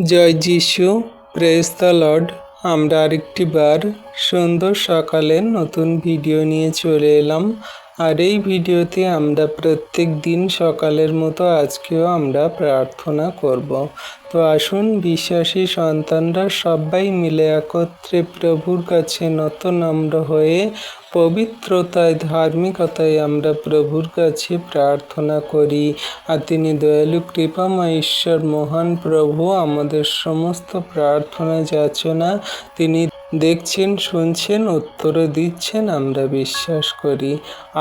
জয় যিশু, praise the Lord. আমরা আরেকটি বার সুন্দর সকালের নতুন ভিডিও নিয়ে চলে এলাম। আর এই ভিডিওতে আমরা প্রত্যেক দিন সকালের মতো আজকেও আমরা প্রার্থনা করব। তো আসুন বিশ্বাসী সন্তানরা সবাই মিলে একত্রে প্রভুর কাছে নতনম্র হয়ে পবিত্রতায় ধার্মিকতায় আমরা প্রভুর কাছে প্রার্থনা করি। আর তিনি দয়ালু কৃপাময় ঈশ্বর মহান প্রভু আমাদের সমস্ত প্রার্থনা যাচনা তিনি দেখছেন, শুনছেন, উত্তর দিচ্ছেন, আমরা বিশ্বাস করি।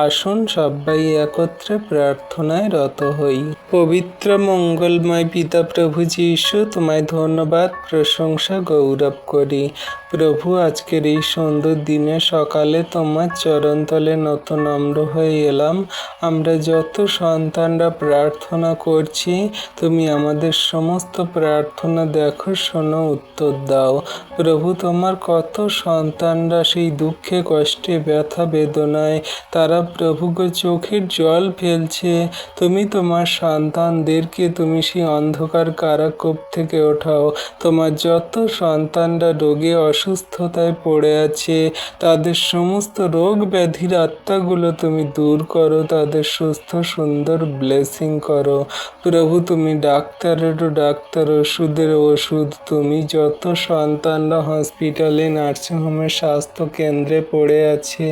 আসুন সবাই একত্রে প্রার্থনায় রত হই। পবিত্র মঙ্গলময় পিতা প্রভু যীশু, তোমায় ধন্যবাদ, প্রশংসা, গৌরব করি। প্রভু, আজকের এই সুন্দর দিনে সকালে তোমার চরণতলে নতনম্র হয়ে এলাম। আমরা যত সন্তানরা প্রার্থনা করছি, তুমি আমাদের সমস্ত প্রার্থনা দেখো, শোনো, উত্তর দাও। প্রভু, তোমার কত সন্তানরা সেই দুঃখে, কষ্টে, ব্যথা, বেদনায় তারা প্রভুকে চোখের জল ফেলছে। তুমি তোমার সন্তানদেরকে তুমি সেই অন্ধকার কারাকূপ থেকে ওঠাও। তোমার যত সন্তানরা রোগে অসুস্থতায় পড়ে আছে, তাদের সমস্ত রোগ ব্যাধির আত্মাগুলো তুমি দূর করো, তাদের সুস্থ সুন্দর ব্লেসিং করো। প্রভু, তুমি ডাক্তারেরও ডাক্তার, ওষুধের ওষুধ। তুমি যত সন্তানরা হসপিটালে, নার্সিংহোমে, স্বাস্থ্য কেন্দ্রে পড়ে আছে,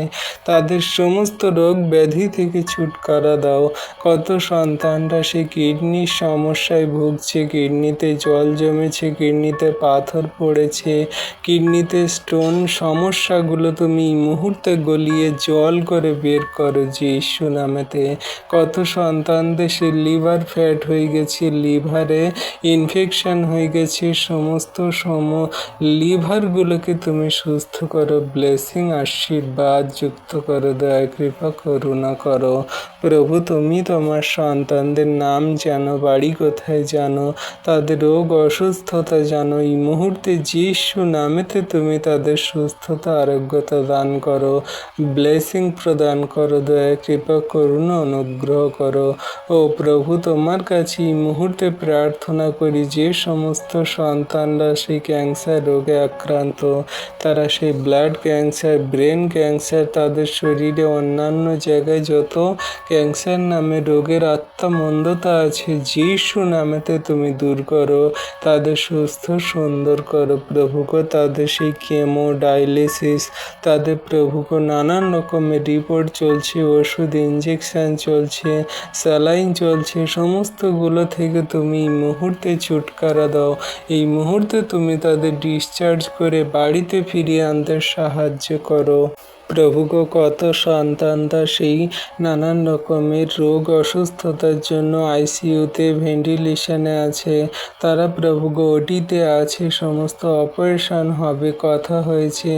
তাদের সমস্ত রোগ ব্যাধি থেকে ছুটকারা দাও। কত সন্তানরা সেই কিডনির সমস্যায় ভুগছে, কিডনিতে জল জমেছে, কিডনিতে পাথর পড়েছে, কিডনিতে স্টোন, সমস্যাগুলো তুমি এই মুহূর্তে গলিয়ে জল করে বের করো যীশু নামেতে। কত সন্তানদের সে লিভার ফ্যাট হয়ে গেছে, লিভারে ইনফেকশন হয়ে গেছে, সমস্ত লিভারগুলোকে তুমি সুস্থ করো, ব্লেসিং, আশীর্বাদ যুক্ত করো, দয়া কৃপা করুণা করো। প্রভু, তুমি তোমার সন্তানদের নাম জানো, বাড়ি কোথায় জানো, তাদের রোগ অসুস্থতা জানো। এই মুহূর্তে যীশু নামেতে তুমি তাদের সুস্থতা, আরোগ্যতা দান করো, ব্লেসিং প্রদান করো, দয়া কৃপা করুণা অনুগ্রহ করো। ও প্রভু, তোমার কাছে এই মুহূর্তে প্রার্থনা করি, যে সমস্ত সন্তানরা সেই ক্যান্সার রোগে আক্রান্ত, তারা সেই ব্লাড ক্যান্সার, ব্রেন ক্যান্সার, তাদের শরীরে অন্যান্য জায়গায় যত ক্যান্সার নামে রোগের আত্মা মন্দতা আছে, যীশু নামেতে তুমি দূর করো, তাদের সুস্থ সুন্দর করো। প্রভুকে তাদের সেই কেমো, ডায়ালিসিস, তাদের প্রভুকে নানান রকমের রিপোর্ট চলছে, ওষুধ, ইঞ্জেকশন চলছে, স্যালাইন চলছে, সমস্তগুলো থেকে তুমি এই মুহূর্তে ছুটকারা দাও। এই মুহূর্তে তুমি তাদের ডিসচার্জ করে বাড়িতে ফিরিয়ে আনতে সাহায্য করো। প্রভুকে কত সন্তানরা সেই নানান রকমের রোগ অসুস্থতার জন্য আইসিইউতে, ভেন্টিলেশনে আছে, তারা প্রভুকে ওটিতে আছে, সমস্ত অপারেশন হবে, কথা হয়েছে,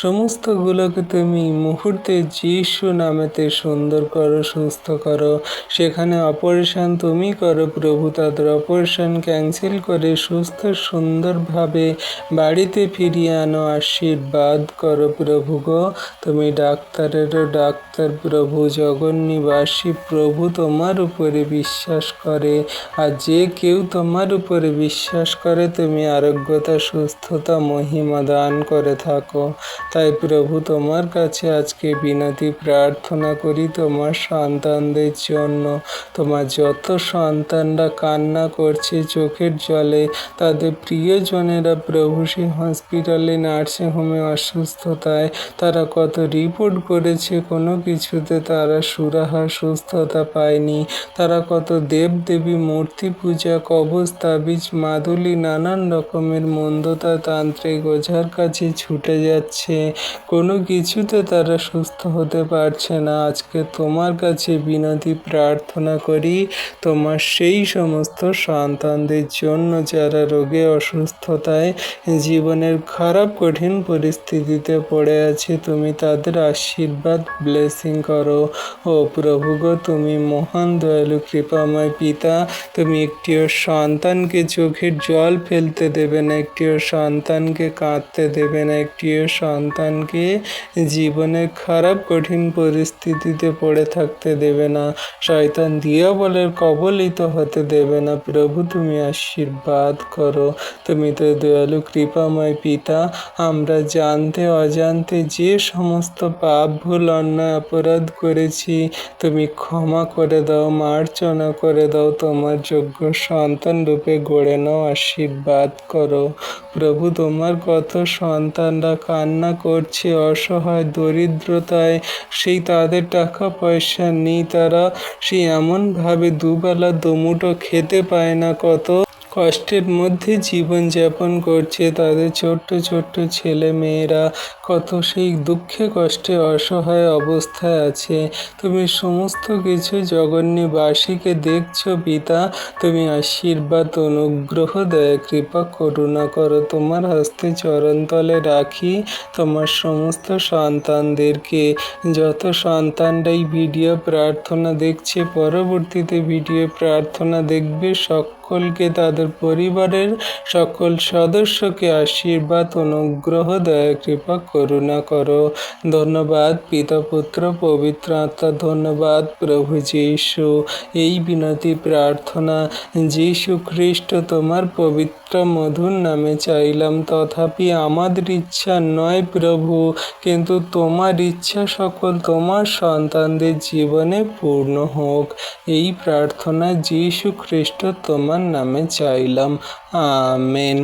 সমস্তগুলোকে তুমি মুহূর্তে যীশু নামেতে সুন্দর করো, সুস্থ করো। সেখানে অপারেশন তুমি করো প্রভু, তাদের অপারেশন ক্যান্সেল করে সুস্থ সুন্দরভাবে বাড়িতে ফিরিয়ে আনো, আশীর্বাদ করো। প্রভু গো, তুমি ডাক্তারেরও ডাক্তার প্রভু, জগন্নিবাসী প্রভু, তোমার উপরে বিশ্বাস করে। আর যে কেউ তোমার উপরে বিশ্বাস করে, তুমি আরোগ্যতা, সুস্থতা, মহিমা দান করে থাকো। তাই প্রভু, তোমার কাছে আজকে বিনতি প্রার্থনা করি তোমার সন্তানদের জন্য। তোমার যত সন্তানরা কান্না করছে চোখের জলে, তাদের প্রিয়জনেরা প্রভু সেই হসপিটালে, নার্সিংহোমে অসুস্থতায়, তারা কত রিপোর্ট করেছে, কোনো কিছুতে তারা সুরাহা, সুস্থতা পায়নি। তারা কত দেবদেবী, মূর্তি পূজা, কবচ, তাবিজ, মাদুলি, নানান রকমের মন্দতা, তান্ত্রিক, ওঝার কাছে ছুটে যাচ্ছে, কোনো কিছুতে তারা সুস্থ হতে পারছে না। আজকে তোমার কাছে বিনতি প্রার্থনা করি, তোমার সেই সমস্ত সন্তানদের জন্য যারা রোগে, অসুস্থতায়, জীবনের খারাপ কঠিন পরিস্থিতিতে পড়ে আছে, তুমি তাদের আশীর্বাদ ব্লেসিং করো। ও প্রভু গো, তুমি মহান দয়ালু কৃপাময় পিতা, তুমি একটিও সন্তানকে চোখের জল ফেলতে দেবে না, একটিও সন্তানকে কাঁদতে দেবে না, একটিও সন্তানকে জীবনের খারাপ কঠিন পরিস্থিতিতে পড়ে থাকতে দেবে না, শয়তান দিয়াবলের কবলিত হতে দেবে না। প্রভু তুমি আশীর্বাদ করো। তুমি তো দয়ালু কৃপাময় পিতা, আমরা জানতে অজান্তে যে সমস্ত পাপ ভুল অন্যায় অপরাধ করেছি তুমি ক্ষমা করে দাও, মার্জনা করে দাও, তোমার যোগ্য সন্তান রূপে গড়ে নাও, আশীর্বাদ করো। প্রভু তোমার কত সন্তানরা কান্না করছে অসহায় দরিদ্রতায়, সেই তাদের টাকা পয়সা নেই, তারা সেই এমনভাবে দুবেলা দুমুঠো খেতে পায় না, কত কষ্টের মধ্যে জীবনযাপন করছে, তাদের ছোট্ট ছোট্ট ছেলে মেয়েরা কত সেই দুঃখে কষ্টে অসহায় অবস্থায় আছে। তুমি সমস্ত কিছু জগন্যবাসীকে দেখছো পিতা, তুমি আশীর্বাদ অনুগ্রহ দয়া কৃপা করুণা করো। তোমার হস্তে চরণতলে রাখি তোমার সমস্ত সন্তানদেরকে। যত সন্তানরাই ভিডিও প্রার্থনা দেখছে, পরবর্তীতে ভিডিও প্রার্থনা দেখবে, সকলকে তাদের পরিবারের সকল সদস্যকে আশীর্বাদ অনুগ্রহ দয়া কৃপা করুণা করো। ধন্যবাদ পিতা পুত্র পবিত্র আত্মা, ধন্যবাদ প্রভু যীশু। এই বিনতি প্রার্থনা যীশু খ্রিস্ট তোমার পবিত্র মধুর নামে চাইলাম। তথাপি আমাদের ইচ্ছা নয় প্রভু, কিন্তু তোমার ইচ্ছা সকল তোমার সন্তানদের জীবনে পূর্ণ হোক। এই প্রার্থনা যীশু খ্রিস্ট তোমার নামে চাইলাম। আমেন।